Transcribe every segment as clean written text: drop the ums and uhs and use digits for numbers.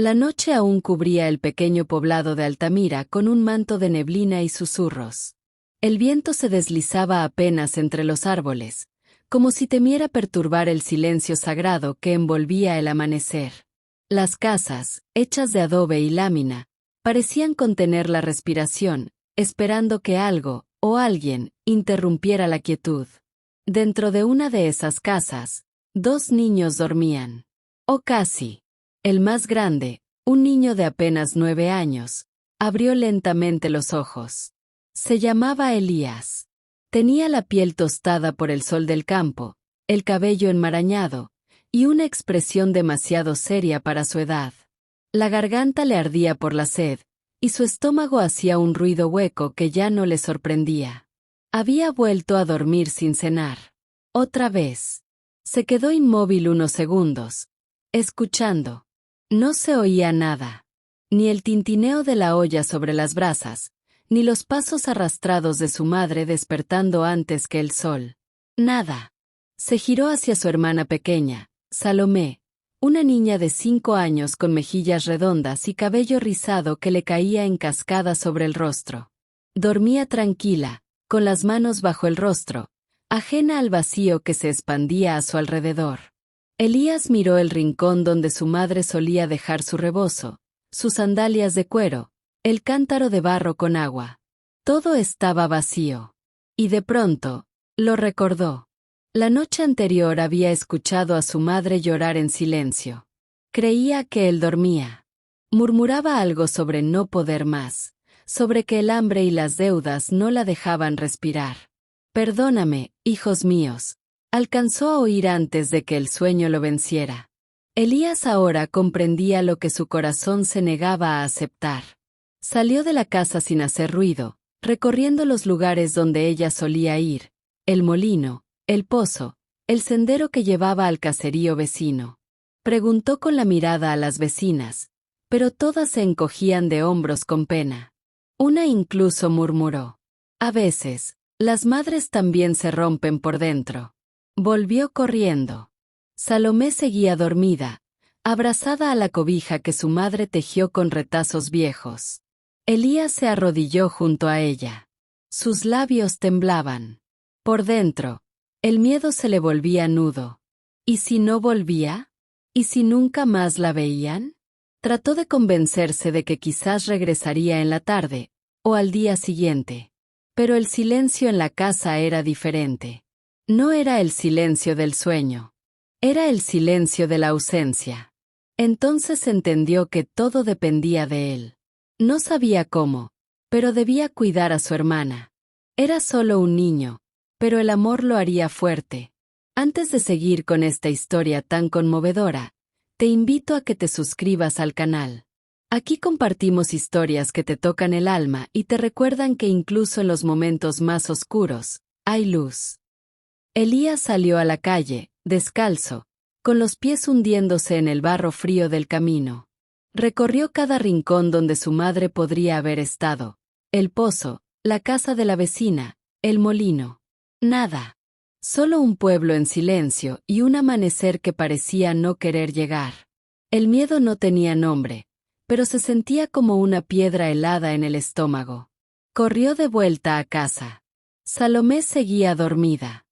La noche aún cubría el pequeño poblado de Altamira con un manto de neblina y susurros. El viento se deslizaba apenas entre los árboles, como si temiera perturbar el silencio sagrado que envolvía el amanecer. Las casas, hechas de adobe y lámina, parecían contener la respiración, esperando que algo, o alguien, interrumpiera la quietud. Dentro de una de esas casas, 2 niños dormían. O casi. El más grande, un niño de apenas 9 años, abrió lentamente los ojos. Se llamaba Elías. Tenía la piel tostada por el sol del campo, el cabello enmarañado, y una expresión demasiado seria para su edad. La garganta le ardía por la sed, y su estómago hacía un ruido hueco que ya no le sorprendía. Había vuelto a dormir sin cenar. Otra vez. Se quedó inmóvil unos segundos, escuchando. No se oía nada. Ni el tintineo de la olla sobre las brasas, ni los pasos arrastrados de su madre despertando antes que el sol. Nada. Se giró hacia su hermana pequeña, Salomé, una niña de 5 años con mejillas redondas y cabello rizado que le caía en cascada sobre el rostro. Dormía tranquila, con las manos bajo el rostro, ajena al vacío que se expandía a su alrededor. Elías miró el rincón donde su madre solía dejar su rebozo, sus sandalias de cuero, el cántaro de barro con agua. Todo estaba vacío. Y de pronto, lo recordó. La noche anterior había escuchado a su madre llorar en silencio. Creía que él dormía. Murmuraba algo sobre no poder más, sobre que el hambre y las deudas no la dejaban respirar. «Perdóname, hijos míos», alcanzó a oír antes de que el sueño lo venciera. Elías ahora comprendía lo que su corazón se negaba a aceptar. Salió de la casa sin hacer ruido, recorriendo los lugares donde ella solía ir, el molino, el pozo, el sendero que llevaba al caserío vecino. Preguntó con la mirada a las vecinas, pero todas se encogían de hombros con pena. Una incluso murmuró: «A veces, las madres también se rompen por dentro». Volvió corriendo. Salomé seguía dormida, abrazada a la cobija que su madre tejió con retazos viejos. Elías se arrodilló junto a ella. Sus labios temblaban. Por dentro, el miedo se le volvía nudo. ¿Y si no volvía? ¿Y si nunca más la veían? Trató de convencerse de que quizás regresaría en la tarde, o al día siguiente. Pero el silencio en la casa era diferente. No era el silencio del sueño. Era el silencio de la ausencia. Entonces entendió que todo dependía de él. No sabía cómo, pero debía cuidar a su hermana. Era solo un niño, pero el amor lo haría fuerte. Antes de seguir con esta historia tan conmovedora, te invito a que te suscribas al canal. Aquí compartimos historias que te tocan el alma y te recuerdan que incluso en los momentos más oscuros, hay luz. Elías salió a la calle, descalzo, con los pies hundiéndose en el barro frío del camino. Recorrió cada rincón donde su madre podría haber estado: el pozo, la casa de la vecina, el molino. Nada. Solo un pueblo en silencio y un amanecer que parecía no querer llegar. El miedo no tenía nombre, pero se sentía como una piedra helada en el estómago. Corrió de vuelta a casa. Salomé seguía dormida.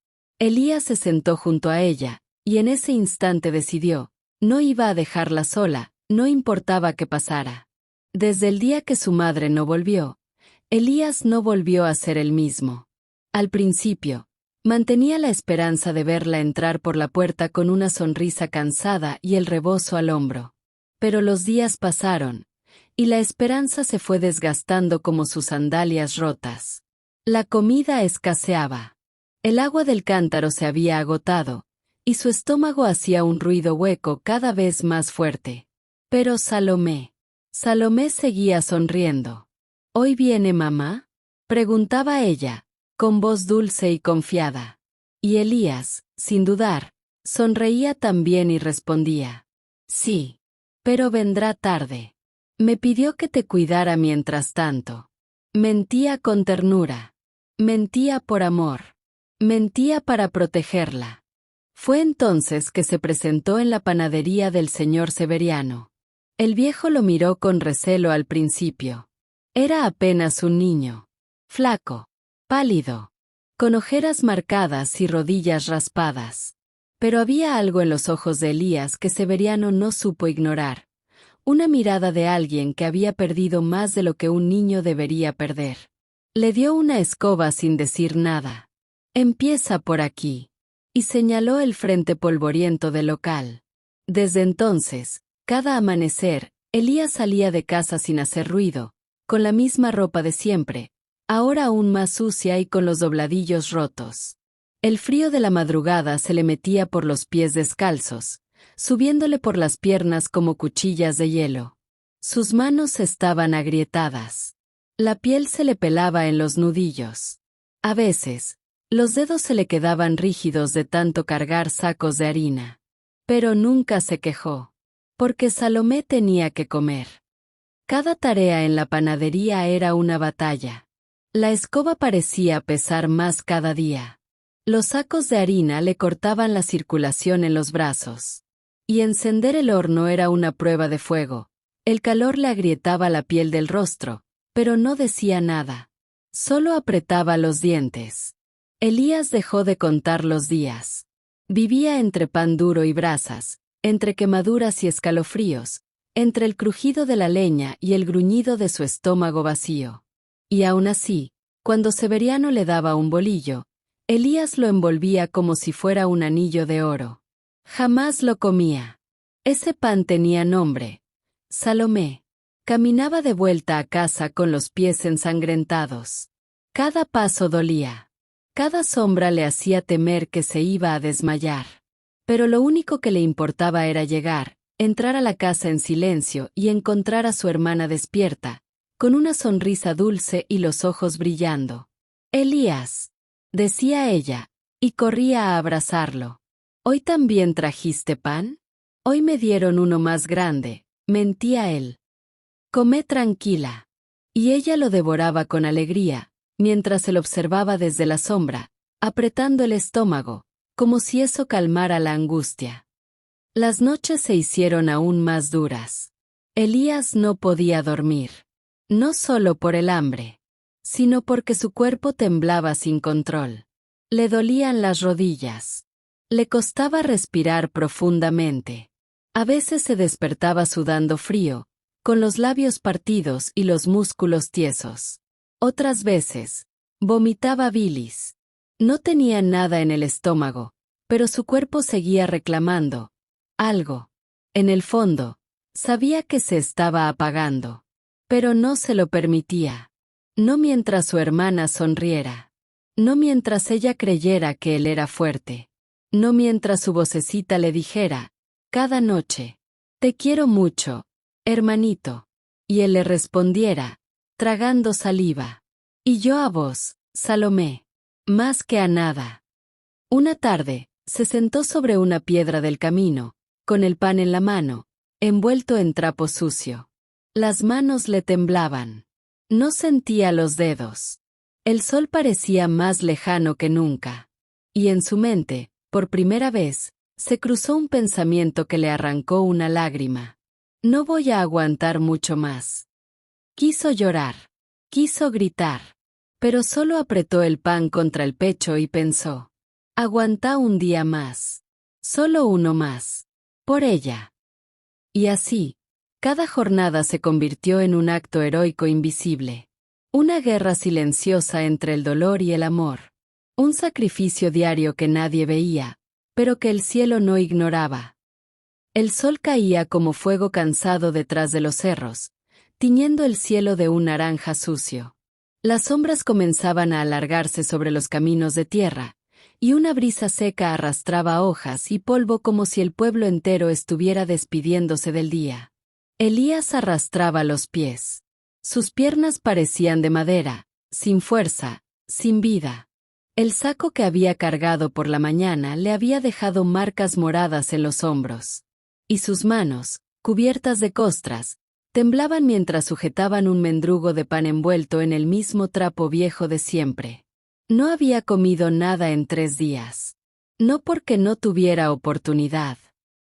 Elías se sentó junto a ella, y en ese instante decidió: no iba a dejarla sola, no importaba qué pasara. Desde el día que su madre no volvió, Elías no volvió a ser el mismo. Al principio, mantenía la esperanza de verla entrar por la puerta con una sonrisa cansada y el rebozo al hombro. Pero los días pasaron, y la esperanza se fue desgastando como sus sandalias rotas. La comida escaseaba. El agua del cántaro se había agotado, y su estómago hacía un ruido hueco cada vez más fuerte. Pero Salomé seguía sonriendo. ¿Hoy viene mamá?, preguntaba ella, con voz dulce y confiada. Y Elías, sin dudar, sonreía también y respondía: sí, pero vendrá tarde. Me pidió que te cuidara mientras tanto. Mentía con ternura. Mentía por amor. Mentía para protegerla. Fue entonces que se presentó en la panadería del señor Severiano. El viejo lo miró con recelo al principio. Era apenas un niño. Flaco. Pálido. Con ojeras marcadas y rodillas raspadas. Pero había algo en los ojos de Elías que Severiano no supo ignorar. Una mirada de alguien que había perdido más de lo que un niño debería perder. Le dio una escoba sin decir nada. Empieza por aquí. Y señaló el frente polvoriento del local. Desde entonces, cada amanecer, Elías salía de casa sin hacer ruido, con la misma ropa de siempre, ahora aún más sucia y con los dobladillos rotos. El frío de la madrugada se le metía por los pies descalzos, subiéndole por las piernas como cuchillas de hielo. Sus manos estaban agrietadas. La piel se le pelaba en los nudillos. A veces, los dedos se le quedaban rígidos de tanto cargar sacos de harina. Pero nunca se quejó. Porque Salomé tenía que comer. Cada tarea en la panadería era una batalla. La escoba parecía pesar más cada día. Los sacos de harina le cortaban la circulación en los brazos. Y encender el horno era una prueba de fuego. El calor le agrietaba la piel del rostro, pero no decía nada. Solo apretaba los dientes. Elías dejó de contar los días. Vivía entre pan duro y brasas, entre quemaduras y escalofríos, entre el crujido de la leña y el gruñido de su estómago vacío. Y aún así, cuando Severiano le daba un bolillo, Elías lo envolvía como si fuera un anillo de oro. Jamás lo comía. Ese pan tenía nombre. Salomé. Caminaba de vuelta a casa con los pies ensangrentados. Cada paso dolía. Cada sombra le hacía temer que se iba a desmayar. Pero lo único que le importaba era llegar, entrar a la casa en silencio y encontrar a su hermana despierta, con una sonrisa dulce y los ojos brillando. «Elías», decía ella, y corría a abrazarlo. «¿Hoy también trajiste pan? Hoy me dieron uno más grande», mentía él. «Come tranquila». Y ella lo devoraba con alegría, mientras él observaba desde la sombra, apretando el estómago, como si eso calmara la angustia. Las noches se hicieron aún más duras. Elías no podía dormir. No solo por el hambre, sino porque su cuerpo temblaba sin control. Le dolían las rodillas. Le costaba respirar profundamente. A veces se despertaba sudando frío, con los labios partidos y los músculos tiesos. Otras veces, vomitaba bilis. No tenía nada en el estómago, pero su cuerpo seguía reclamando algo. En el fondo, sabía que se estaba apagando. Pero no se lo permitía. No mientras su hermana sonriera. No mientras ella creyera que él era fuerte. No mientras su vocecita le dijera, cada noche, «Te quiero mucho, hermanito». Y él le respondiera, tragando saliva, «Y yo a vos, Salomé, más que a nada». Una tarde, se sentó sobre una piedra del camino, con el pan en la mano, envuelto en trapo sucio. Las manos le temblaban. No sentía los dedos. El sol parecía más lejano que nunca. Y en su mente, por primera vez, se cruzó un pensamiento que le arrancó una lágrima. No voy a aguantar mucho más. Quiso llorar. Quiso gritar. Pero solo apretó el pan contra el pecho y pensó. Aguanta un día más. Solo uno más. Por ella. Y así, cada jornada se convirtió en un acto heroico invisible. Una guerra silenciosa entre el dolor y el amor. Un sacrificio diario que nadie veía, pero que el cielo no ignoraba. El sol caía como fuego cansado detrás de los cerros, tiñendo el cielo de un naranja sucio. Las sombras comenzaban a alargarse sobre los caminos de tierra, y una brisa seca arrastraba hojas y polvo como si el pueblo entero estuviera despidiéndose del día. Elías arrastraba los pies. Sus piernas parecían de madera, sin fuerza, sin vida. El saco que había cargado por la mañana le había dejado marcas moradas en los hombros. Y sus manos, cubiertas de costras, temblaban mientras sujetaban un mendrugo de pan envuelto en el mismo trapo viejo de siempre. No había comido nada en 3 días. No porque no tuviera oportunidad,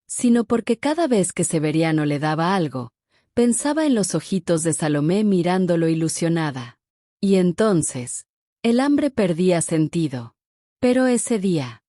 sino porque cada vez que Severiano le daba algo, Pensaba en los ojitos de Salomé mirándolo ilusionada. Y entonces, el hambre perdía sentido. Pero ese día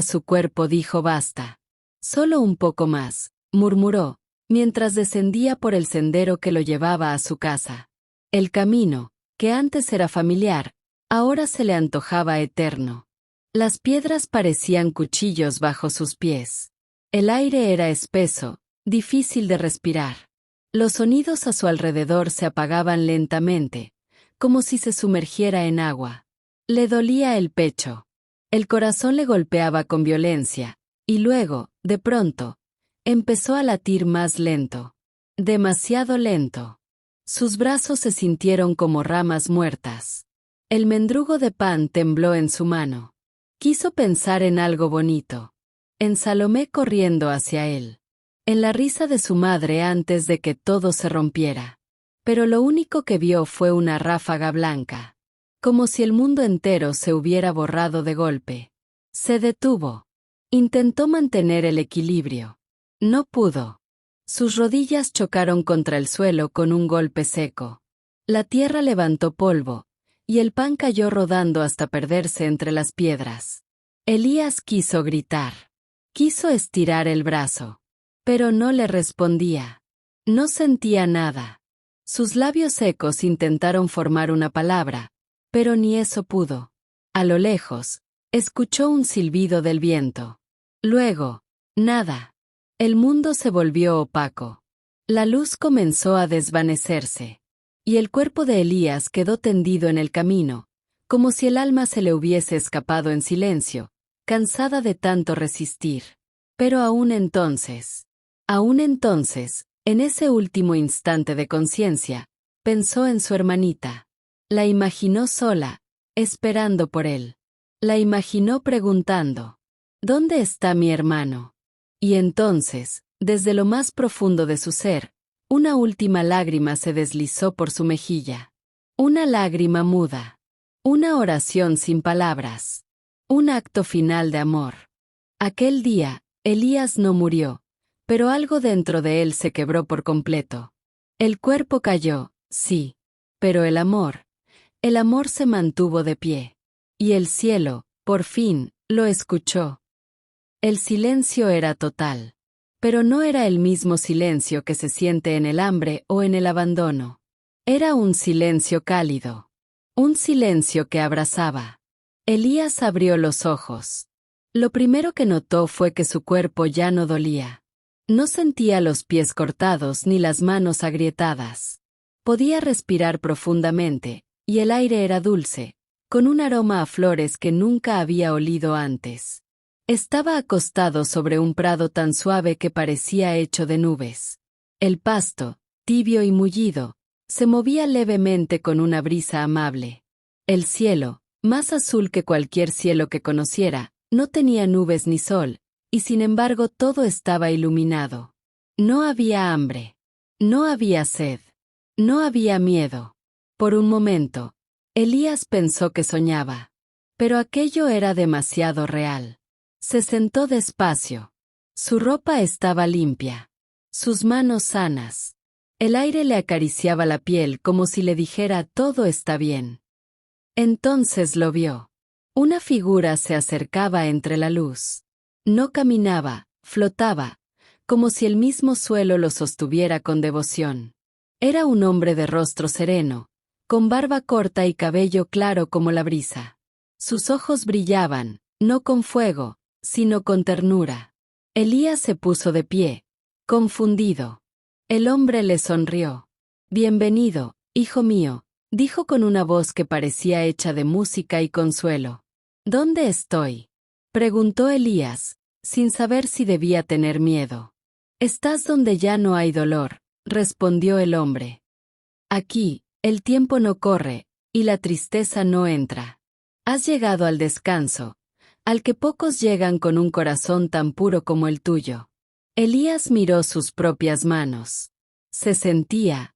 su cuerpo dijo basta. Solo un poco más, murmuró, mientras descendía por el sendero que lo llevaba a su casa. El camino, que antes era familiar, ahora se le antojaba eterno. Las piedras parecían cuchillos bajo sus pies. El aire era espeso, difícil de respirar. Los sonidos a su alrededor se apagaban lentamente, como si se sumergiera en agua. Le dolía el pecho. El corazón le golpeaba con violencia, y luego, de pronto, empezó a latir más lento. Demasiado lento. Sus brazos se sintieron como ramas muertas. El mendrugo de pan tembló en su mano. Quiso pensar en algo bonito. En Salomé corriendo hacia él. En la risa de su madre antes de que todo se rompiera. Pero lo único que vio fue una ráfaga blanca. Como si el mundo entero se hubiera borrado de golpe. Se detuvo. Intentó mantener el equilibrio. No pudo. Sus rodillas chocaron contra el suelo con un golpe seco. La tierra levantó polvo, y el pan cayó rodando hasta perderse entre las piedras. Elías quiso gritar. Quiso estirar el brazo. Pero no le respondía. No sentía nada. Sus labios secos intentaron formar una palabra, pero ni eso pudo. A lo lejos, escuchó un silbido del viento. Luego, nada. El mundo se volvió opaco. La luz comenzó a desvanecerse. Y el cuerpo de Elías quedó tendido en el camino, como si el alma se le hubiese escapado en silencio, cansada de tanto resistir. Pero aún entonces, en ese último instante de conciencia, pensó en su hermanita. La imaginó sola, esperando por él. La imaginó preguntando, ¿dónde está mi hermano? Y entonces, desde lo más profundo de su ser, una última lágrima se deslizó por su mejilla. Una lágrima muda. Una oración sin palabras. Un acto final de amor. Aquel día, Elías no murió, pero algo dentro de él se quebró por completo. El cuerpo cayó, sí, pero el amor se mantuvo de pie. Y el cielo, por fin, lo escuchó. El silencio era total. Pero no era el mismo silencio que se siente en el hambre o en el abandono. Era un silencio cálido. Un silencio que abrazaba. Elías abrió los ojos. Lo primero que notó fue que su cuerpo ya no dolía. No sentía los pies cortados ni las manos agrietadas. Podía respirar profundamente, y el aire era dulce, con un aroma a flores que nunca había olido antes. Estaba acostado sobre un prado tan suave que parecía hecho de nubes. El pasto, tibio y mullido, se movía levemente con una brisa amable. El cielo, más azul que cualquier cielo que conociera, no tenía nubes ni sol, y sin embargo todo estaba iluminado. No había hambre. No había sed. No había miedo. Por un momento, Elías pensó que soñaba. Pero aquello era demasiado real. Se sentó despacio. Su ropa estaba limpia. Sus manos sanas. El aire le acariciaba la piel como si le dijera todo está bien. Entonces lo vio. Una figura se acercaba entre la luz. No caminaba, flotaba, como si el mismo suelo lo sostuviera con devoción. Era un hombre de rostro sereno, con barba corta y cabello claro como la brisa. Sus ojos brillaban, no con fuego, sino con ternura. Elías se puso de pie, confundido. El hombre le sonrió. Bienvenido, hijo mío, dijo con una voz que parecía hecha de música y consuelo. ¿Dónde estoy? Preguntó Elías, sin saber si debía tener miedo. Estás donde ya no hay dolor, respondió el hombre. Aquí, el tiempo no corre, y la tristeza no entra. Has llegado al descanso, al que pocos llegan con un corazón tan puro como el tuyo. Elías miró sus propias manos. Se sentía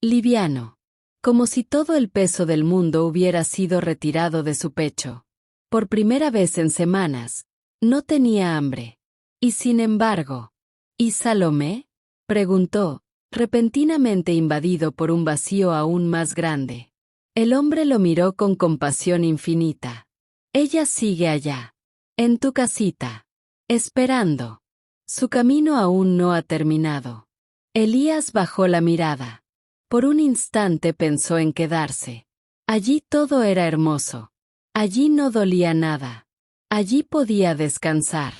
liviano, como si todo el peso del mundo hubiera sido retirado de su pecho. Por primera vez en semanas, no tenía hambre. Y sin embargo, ¿y Salomé? Preguntó, repentinamente invadido por un vacío aún más grande. El hombre lo miró con compasión infinita. Ella sigue allá, en tu casita, esperando. Su camino aún no ha terminado. Elías bajó la mirada. Por un instante pensó en quedarse. Allí todo era hermoso. Allí no dolía nada. Allí podía descansar.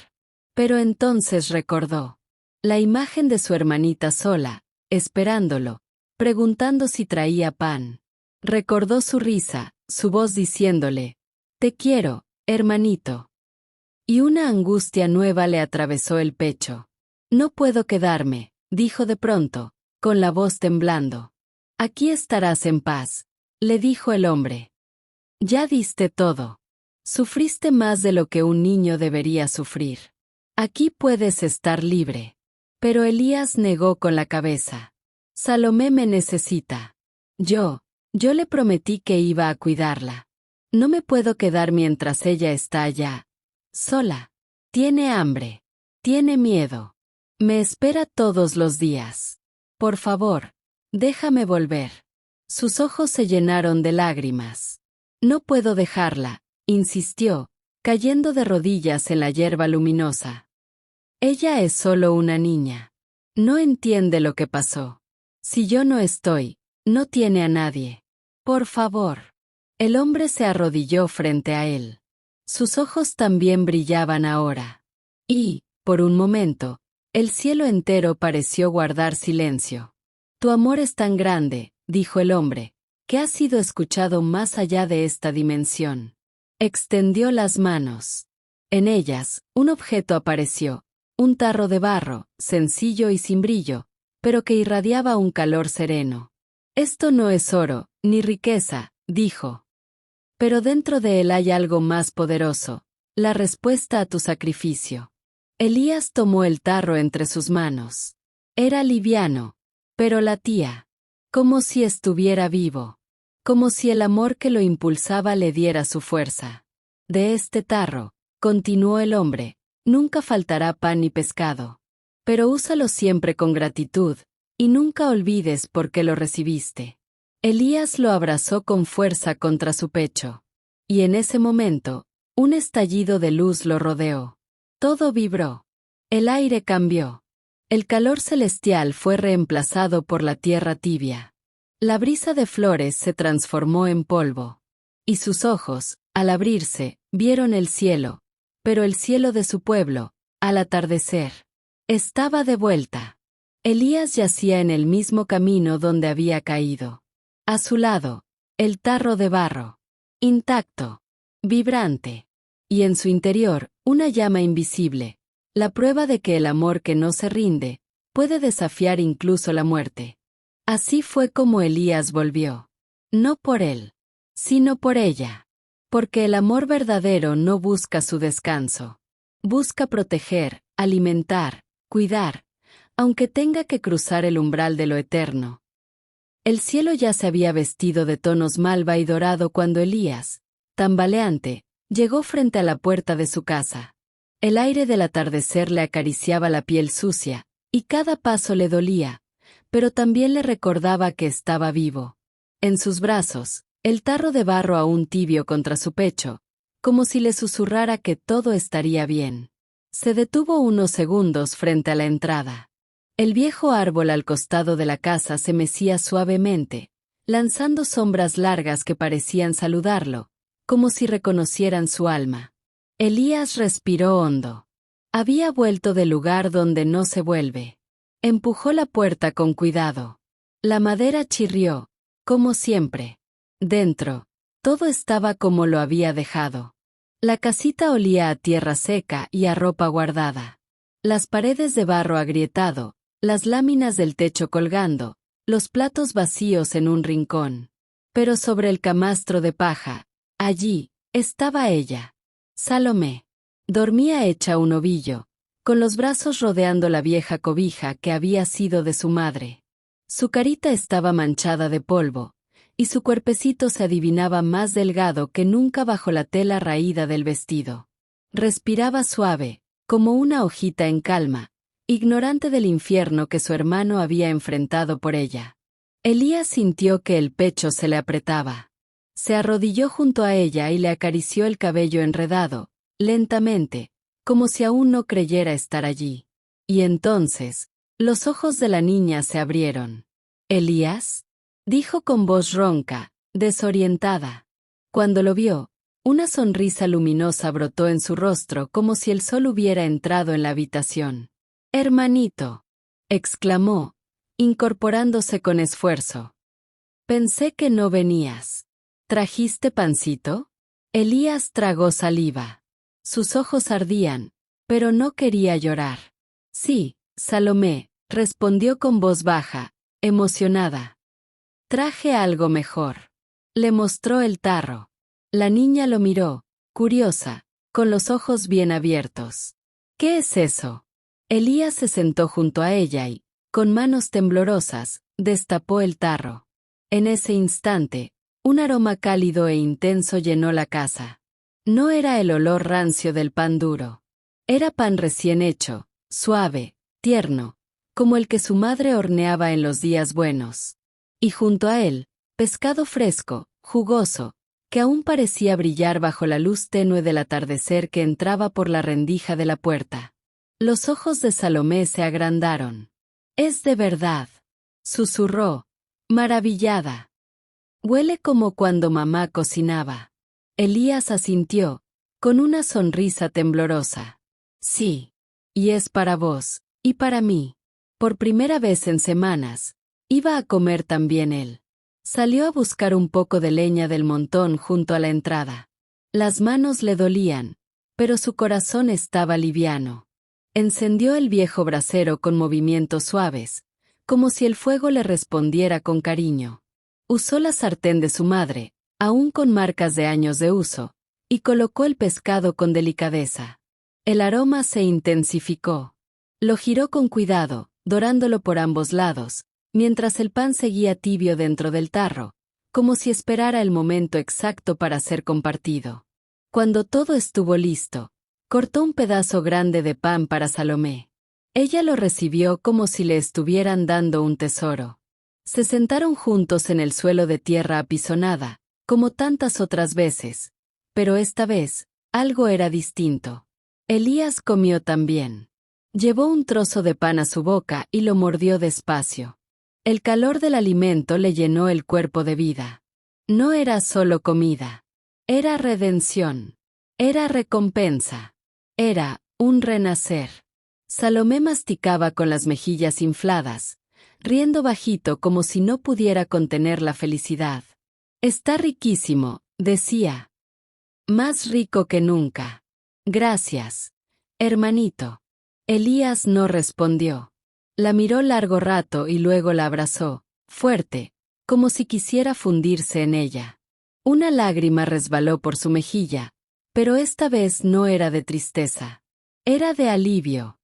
Pero entonces recordó la imagen de su hermanita sola, esperándolo, preguntando si traía pan. Recordó su risa, su voz diciéndole, «Te quiero, hermanito». Y una angustia nueva le atravesó el pecho. «No puedo quedarme», dijo de pronto, con la voz temblando. «Aquí estarás en paz», le dijo el hombre. «Ya diste todo. Sufriste más de lo que un niño debería sufrir. Aquí puedes estar libre». Pero Elías negó con la cabeza. «Salomé me necesita. Yo le prometí que iba a cuidarla. No me puedo quedar mientras ella está allá. Sola. Tiene hambre. Tiene miedo. Me espera todos los días. Por favor, déjame volver». Sus ojos se llenaron de lágrimas. «No puedo dejarla», insistió, cayendo de rodillas en la hierba luminosa. «Ella es solo una niña. No entiende lo que pasó. Si yo no estoy, no tiene a nadie. Por favor». El hombre se arrodilló frente a él. Sus ojos también brillaban ahora. Y, por un momento, el cielo entero pareció guardar silencio. «Tu amor es tan grande», dijo el hombre, «que ha sido escuchado más allá de esta dimensión». Extendió las manos. En ellas, un objeto apareció, un tarro de barro, sencillo y sin brillo, pero que irradiaba un calor sereno. «Esto no es oro, ni riqueza», dijo. «Pero dentro de él hay algo más poderoso, la respuesta a tu sacrificio». Elías tomó el tarro entre sus manos. Era liviano, pero latía, como si estuviera vivo, como si el amor que lo impulsaba le diera su fuerza. «De este tarro», continuó el hombre, «nunca faltará pan ni pescado. Pero úsalo siempre con gratitud, y nunca olvides por qué lo recibiste». Elías lo abrazó con fuerza contra su pecho. Y en ese momento, un estallido de luz lo rodeó. Todo vibró. El aire cambió. El calor celestial fue reemplazado por la tierra tibia. La brisa de flores se transformó en polvo. Y sus ojos, al abrirse, vieron el cielo, pero el cielo de su pueblo, al atardecer, estaba de vuelta. Elías yacía en el mismo camino donde había caído. A su lado, el tarro de barro, intacto, vibrante, y en su interior, una llama invisible, la prueba de que el amor que no se rinde, puede desafiar incluso la muerte. Así fue como Elías volvió. No por él, sino por ella. Porque el amor verdadero no busca su descanso. Busca proteger, alimentar, cuidar, aunque tenga que cruzar el umbral de lo eterno. El cielo ya se había vestido de tonos malva y dorado cuando Elías, tambaleante, llegó frente a la puerta de su casa. El aire del atardecer le acariciaba la piel sucia, y cada paso le dolía, pero también le recordaba que estaba vivo. En sus brazos, el tarro de barro aún tibio contra su pecho, como si le susurrara que todo estaría bien. Se detuvo unos segundos frente a la entrada. El viejo árbol al costado de la casa se mecía suavemente, lanzando sombras largas que parecían saludarlo, como si reconocieran su alma. Elías respiró hondo. Había vuelto del lugar donde no se vuelve. Empujó la puerta con cuidado. La madera chirrió, como siempre. Dentro, todo estaba como lo había dejado. La casita olía a tierra seca y a ropa guardada. Las paredes de barro agrietado, las láminas del techo colgando, los platos vacíos en un rincón. Pero sobre el camastro de paja, allí, estaba ella. Salomé. Dormía hecha un ovillo, con los brazos rodeando la vieja cobija que había sido de su madre. Su carita estaba manchada de polvo, y su cuerpecito se adivinaba más delgado que nunca bajo la tela raída del vestido. Respiraba suave, como una hojita en calma, ignorante del infierno que su hermano había enfrentado por ella. Elías sintió que el pecho se le apretaba. Se arrodilló junto a ella y le acarició el cabello enredado, lentamente, como si aún no creyera estar allí. Y entonces, los ojos de la niña se abrieron. «¿Elías?», dijo con voz ronca, desorientada. Cuando lo vio, una sonrisa luminosa brotó en su rostro como si el sol hubiera entrado en la habitación. «Hermanito», exclamó, incorporándose con esfuerzo. «Pensé que no venías. ¿Trajiste pancito?». Elías tragó saliva. Sus ojos ardían, pero no quería llorar. «Sí, Salomé», respondió con voz baja, emocionada. «Traje algo mejor». Le mostró el tarro. La niña lo miró, curiosa, con los ojos bien abiertos. «¿Qué es eso?». Elías se sentó junto a ella y, con manos temblorosas, destapó el tarro. En ese instante, un aroma cálido e intenso llenó la casa. No era el olor rancio del pan duro. Era pan recién hecho, suave, tierno, como el que su madre horneaba en los días buenos. Y junto a él, pescado fresco, jugoso, que aún parecía brillar bajo la luz tenue del atardecer que entraba por la rendija de la puerta. Los ojos de Salomé se agrandaron. «Es de verdad», susurró, maravillada. «Huele como cuando mamá cocinaba». Elías asintió, con una sonrisa temblorosa. «Sí. Y es para vos, y para mí». Por primera vez en semanas, iba a comer también él. Salió a buscar un poco de leña del montón junto a la entrada. Las manos le dolían, pero su corazón estaba liviano. Encendió el viejo brasero con movimientos suaves, como si el fuego le respondiera con cariño. Usó la sartén de su madre, aún con marcas de años de uso, y colocó el pescado con delicadeza. El aroma se intensificó. Lo giró con cuidado, dorándolo por ambos lados, mientras el pan seguía tibio dentro del tarro, como si esperara el momento exacto para ser compartido. Cuando todo estuvo listo, cortó un pedazo grande de pan para Salomé. Ella lo recibió como si le estuvieran dando un tesoro. Se sentaron juntos en el suelo de tierra apisonada, como tantas otras veces, pero esta vez, algo era distinto. Elías comió también. Llevó un trozo de pan a su boca y lo mordió despacio. El calor del alimento le llenó el cuerpo de vida. No era solo comida. Era redención. Era recompensa. Era un renacer. Salomé masticaba con las mejillas infladas, riendo bajito como si no pudiera contener la felicidad. «Está riquísimo», decía. «Más rico que nunca». «Gracias, hermanito». Elías no respondió. La miró largo rato y luego la abrazó, fuerte, como si quisiera fundirse en ella. Una lágrima resbaló por su mejilla, pero esta vez no era de tristeza. Era de alivio.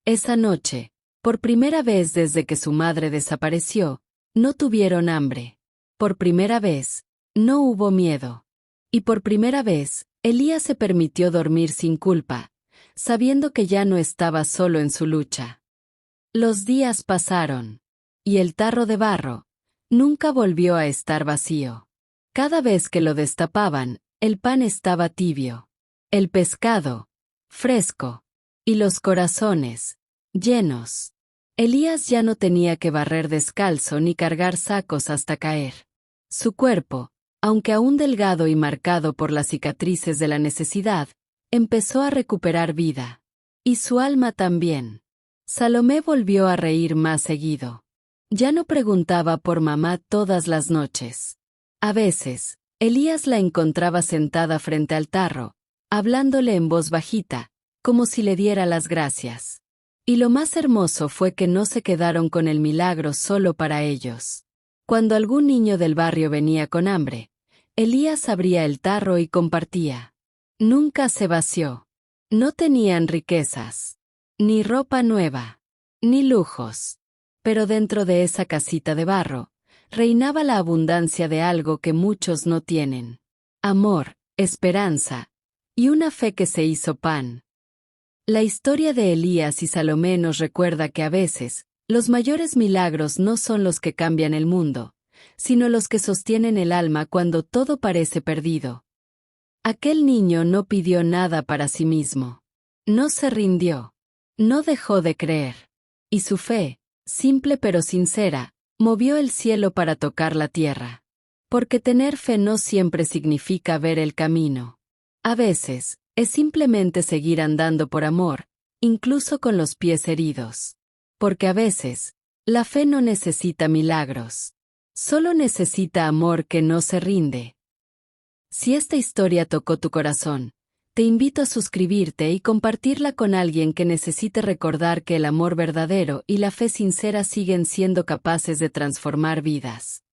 Esa noche, por primera vez desde que su madre desapareció, no tuvieron hambre. Por primera vez, no hubo miedo. Y por primera vez, Elías se permitió dormir sin culpa, sabiendo que ya no estaba solo en su lucha. Los días pasaron. Y el tarro de barro nunca volvió a estar vacío. Cada vez que lo destapaban, el pan estaba tibio. El pescado, fresco. Y los corazones, llenos. Elías ya no tenía que barrer descalzo ni cargar sacos hasta caer. Su cuerpo, aunque aún delgado y marcado por las cicatrices de la necesidad, empezó a recuperar vida. Y su alma también. Salomé volvió a reír más seguido. Ya no preguntaba por mamá todas las noches. A veces, Elías la encontraba sentada frente al tarro, hablándole en voz bajita, como si le diera las gracias. Y lo más hermoso fue que no se quedaron con el milagro solo para ellos. Cuando algún niño del barrio venía con hambre, Elías abría el tarro y compartía. Nunca se vació. No tenían riquezas, ni ropa nueva, ni lujos. Pero dentro de esa casita de barro, reinaba la abundancia de algo que muchos no tienen. Amor, esperanza, y una fe que se hizo pan. La historia de Elías y Salomé nos recuerda que a veces, los mayores milagros no son los que cambian el mundo, sino los que sostienen el alma cuando todo parece perdido. Aquel niño no pidió nada para sí mismo. No se rindió. No dejó de creer. Y su fe, simple pero sincera, movió el cielo para tocar la tierra. Porque tener fe no siempre significa ver el camino. A veces, es simplemente seguir andando por amor, incluso con los pies heridos. Porque a veces, la fe no necesita milagros. Solo necesita amor que no se rinde. Si esta historia tocó tu corazón, te invito a suscribirte y compartirla con alguien que necesite recordar que el amor verdadero y la fe sincera siguen siendo capaces de transformar vidas.